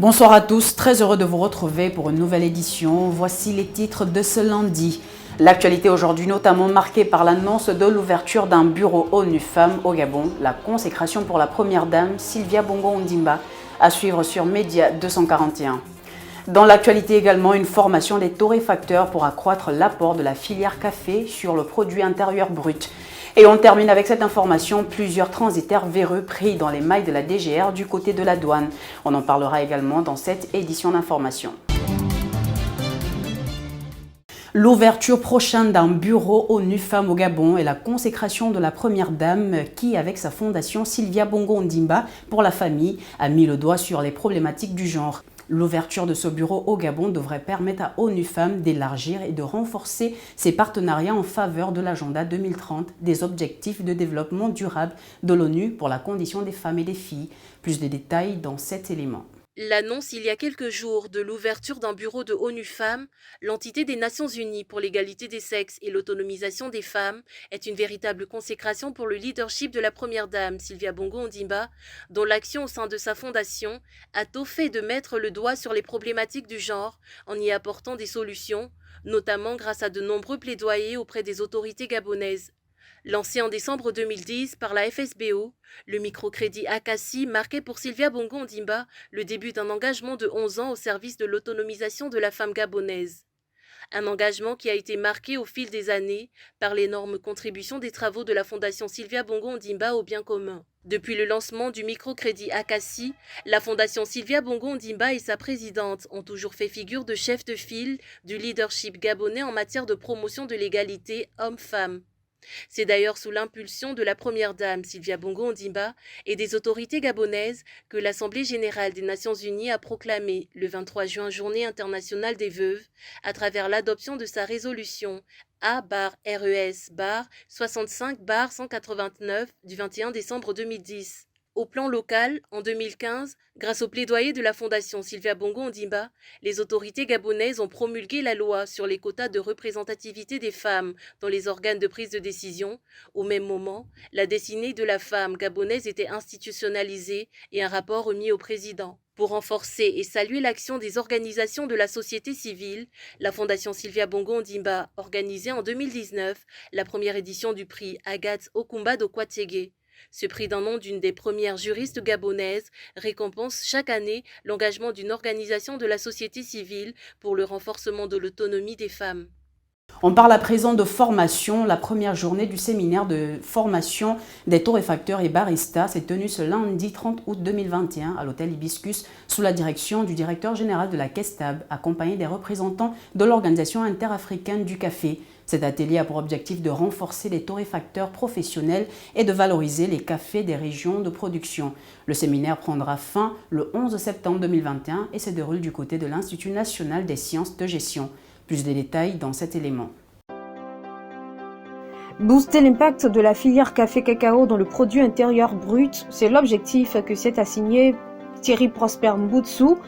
Bonsoir à tous, très heureux de vous retrouver pour une nouvelle édition. Voici les titres de ce lundi. L'actualité aujourd'hui notamment marquée par l'annonce de l'ouverture d'un bureau ONU Femmes au Gabon, la consécration pour la première dame Sylvia Bongo Ondimba, à suivre sur Média 241. Dans l'actualité également, une formation des torréfacteurs pour accroître l'apport de la filière café sur le produit intérieur brut. Et on termine avec cette information, plusieurs transitaires véreux pris dans les mailles de la DGR du côté de la douane. On en parlera également dans cette édition d'information. L'ouverture prochaine d'un bureau ONU Femmes au Gabon et la consécration de la première dame qui, avec sa fondation Sylvia Bongo Ondimba pour la famille, a mis le doigt sur les problématiques du genre. L'ouverture de ce bureau au Gabon devrait permettre à ONU Femmes d'élargir et de renforcer ses partenariats en faveur de l'agenda 2030 des objectifs de développement durable de l'ONU pour la condition des femmes et des filles. Plus de détails dans cet élément. L'annonce il y a quelques jours de l'ouverture d'un bureau de ONU Femmes, l'entité des Nations Unies pour l'égalité des sexes et l'autonomisation des femmes, est une véritable consécration pour le leadership de la première dame Sylvia Bongo Ondimba, dont l'action au sein de sa fondation a tôt fait de mettre le doigt sur les problématiques du genre en y apportant des solutions, notamment grâce à de nombreux plaidoyers auprès des autorités gabonaises. Lancé en décembre 2010 par la FSBO, le microcrédit Akassi marquait pour Sylvia Bongo Ondimba le début d'un engagement de 11 ans au service de l'autonomisation de la femme gabonaise. Un engagement qui a été marqué au fil des années par l'énorme contribution des travaux de la Fondation Sylvia Bongo Ondimba au bien commun. Depuis le lancement du microcrédit Akassi, la Fondation Sylvia Bongo Ondimba et sa présidente ont toujours fait figure de chef de file du leadership gabonais en matière de promotion de l'égalité homme-femme. C'est d'ailleurs sous l'impulsion de la première dame Sylvia Bongo Ondimba et des autorités gabonaises que l'Assemblée générale des Nations unies a proclamé le 23 juin Journée internationale des veuves à travers l'adoption de sa résolution A-RES-65-189 du 21 décembre 2010. Au plan local, en 2015, grâce au plaidoyer de la Fondation Sylvia Bongo Ondimba, les autorités gabonaises ont promulgué la loi sur les quotas de représentativité des femmes dans les organes de prise de décision. Au même moment, la destinée de la femme gabonaise était institutionnalisée et un rapport remis au président. Pour renforcer et saluer l'action des organisations de la société civile, la Fondation Sylvia Bongo Ondimba organisait en 2019 la première édition du prix Agathe Okumba d'Okwatege. Ce prix d'un nom d'une des premières juristes gabonaises récompense chaque année l'engagement d'une organisation de la société civile pour le renforcement de l'autonomie des femmes. On parle à présent de formation. La première journée du séminaire de formation des torréfacteurs et baristas s'est tenue ce lundi 30 août 2021 à l'hôtel Hibiscus sous la direction du directeur général de la KESTAB, accompagné des représentants de l'Organisation interafricaine du café. Cet atelier a pour objectif de renforcer les torréfacteurs professionnels et de valoriser les cafés des régions de production. Le séminaire prendra fin le 11 septembre 2021 et se déroule du côté de l'Institut national des sciences de gestion. Plus de détails dans cet élément. Booster l'impact de la filière café-cacao dans le produit intérieur brut, c'est l'objectif que s'est assigné Thierry Prosper Mboutsou,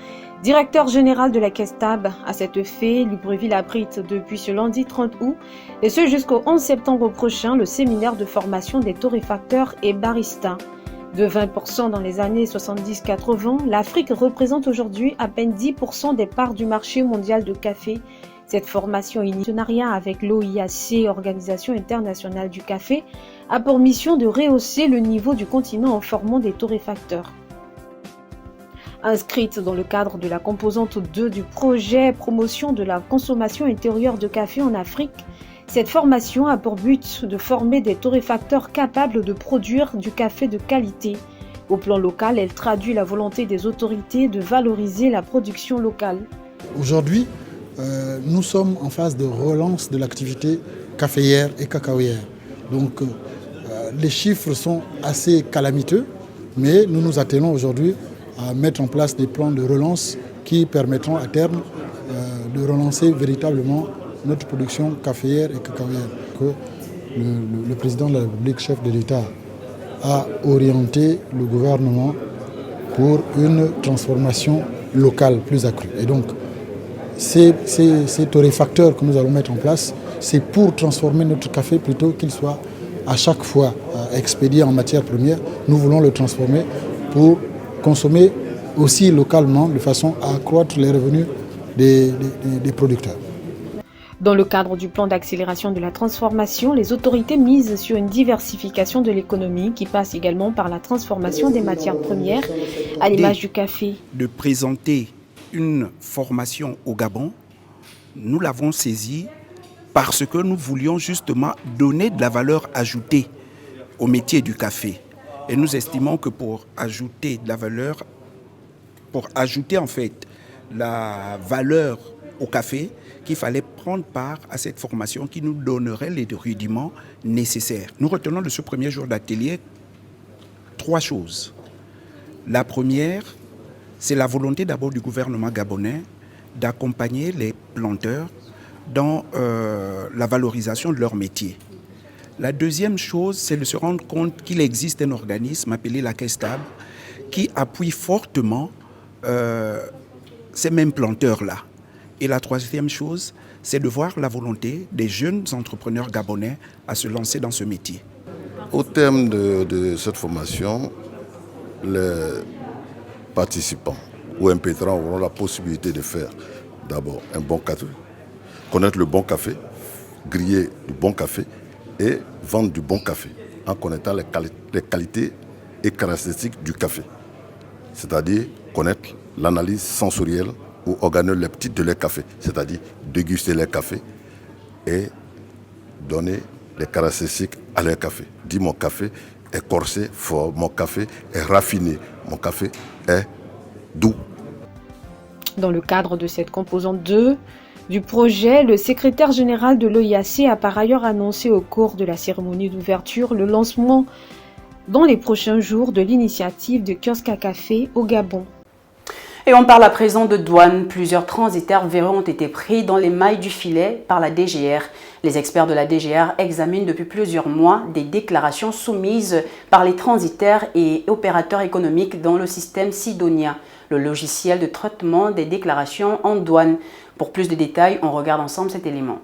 directeur général de la KESTAB. À cet effet, Libreville abrite depuis ce lundi 30 août et ce jusqu'au 11 septembre prochain le séminaire de formation des torréfacteurs et baristas. De 20% dans les années 70-80, l'Afrique représente aujourd'hui à peine 10% des parts du marché mondial de café. Cette formation en partenariat avec l'OIAC, Organisation internationale du café, a pour mission de rehausser le niveau du continent en formant des torréfacteurs. Inscrite dans le cadre de la composante 2 du projet Promotion de la consommation intérieure de café en Afrique, cette formation a pour but de former des torréfacteurs capables de produire du café de qualité. Au plan local, elle traduit la volonté des autorités de valoriser la production locale. Aujourd'hui, nous sommes en phase de relance de l'activité caféière et cacaoyère. Donc les chiffres sont assez calamiteux, mais nous nous attelons aujourd'hui à mettre en place des plans de relance qui permettront à terme de relancer véritablement notre production caféière et cacaoyère. Que le président de la République, chef de l'État, a orienté le gouvernement pour une transformation locale plus accrue. Et donc, ces torréfacteurs que nous allons mettre en place, c'est pour transformer notre café plutôt qu'il soit à chaque fois expédié en matière première. Nous voulons le transformer pour consommer aussi localement de façon à accroître les revenus des producteurs. Dans le cadre du plan d'accélération de la transformation, les autorités misent sur une diversification de l'économie qui passe également par la transformation des matières premières, à l'image du café. De présenter une formation au Gabon, nous l'avons saisi parce que nous voulions justement donner de la valeur ajoutée au métier du café. Et nous estimons que pour ajouter de la valeur, pour ajouter en fait la valeur au café, qu'il fallait prendre part à cette formation qui nous donnerait les rudiments nécessaires. Nous retenons de ce premier jour d'atelier 3 choses. La première, c'est la volonté d'abord du gouvernement gabonais d'accompagner les planteurs dans la valorisation de leur métier. La deuxième chose, c'est de se rendre compte qu'il existe un organisme appelé la KESTAB qui appuie fortement ces mêmes planteurs-là. Et la troisième chose, c'est de voir la volonté des jeunes entrepreneurs gabonais à se lancer dans ce métier. Au terme de cette formation, les participants ou impétrants auront la possibilité de faire d'abord un bon café, connaître le bon café, griller du bon café et vendre du bon café en connaissant les qualités et caractéristiques du café. C'est-à-dire connaître l'analyse sensorielle ou organoleptique de leur café, c'est-à-dire déguster leur café et donner les caractéristiques à leur café. Dire mon café est corsé, fort, mon café est raffiné, mon café est doux. Dans le cadre de cette composante 2 du projet, le secrétaire général de l'OIAC a par ailleurs annoncé au cours de la cérémonie d'ouverture le lancement dans les prochains jours de l'initiative de kiosques à café au Gabon. Et on parle à présent de douane. Plusieurs transitaires verront ont été pris dans les mailles du filet par la DGR. Les experts de la DGR examinent depuis plusieurs mois des déclarations soumises par les transitaires et opérateurs économiques dans le système Sidonia, le logiciel de traitement des déclarations en douane. Pour plus de détails, on regarde ensemble cet élément.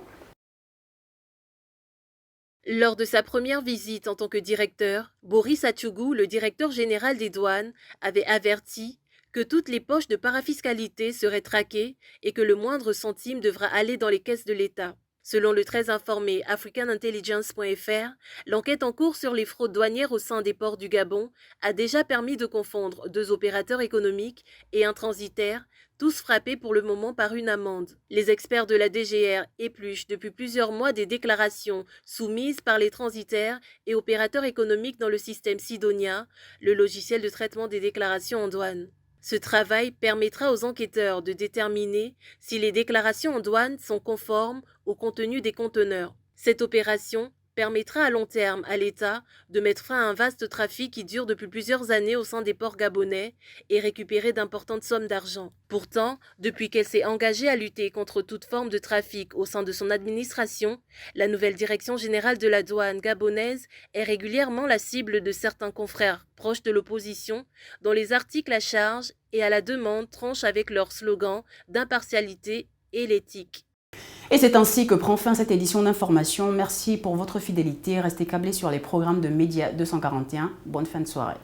Lors de sa première visite en tant que directeur, Boris Atchougou, le directeur général des douanes, avait averti que toutes les poches de parafiscalité seraient traquées et que le moindre centime devra aller dans les caisses de l'État. Selon le très informé africanintelligence.fr, l'enquête en cours sur les fraudes douanières au sein des ports du Gabon a déjà permis de confondre 2 opérateurs économiques et un transitaire, tous frappés pour le moment par une amende. Les experts de la DGR épluchent depuis plusieurs mois des déclarations soumises par les transitaires et opérateurs économiques dans le système Sidonia, le logiciel de traitement des déclarations en douane. Ce travail permettra aux enquêteurs de déterminer si les déclarations en douane sont conformes au contenu des conteneurs. Cette opération permettra à long terme à l'État de mettre fin à un vaste trafic qui dure depuis plusieurs années au sein des ports gabonais et récupérer d'importantes sommes d'argent. Pourtant, depuis qu'elle s'est engagée à lutter contre toute forme de trafic au sein de son administration, la nouvelle direction générale de la douane gabonaise est régulièrement la cible de certains confrères proches de l'opposition, dont les articles à charge et à la demande tranchent avec leur slogan d'impartialité et l'éthique. Et c'est ainsi que prend fin cette édition d'information. Merci pour votre fidélité. Restez câblés sur les programmes de Média 241. Bonne fin de soirée.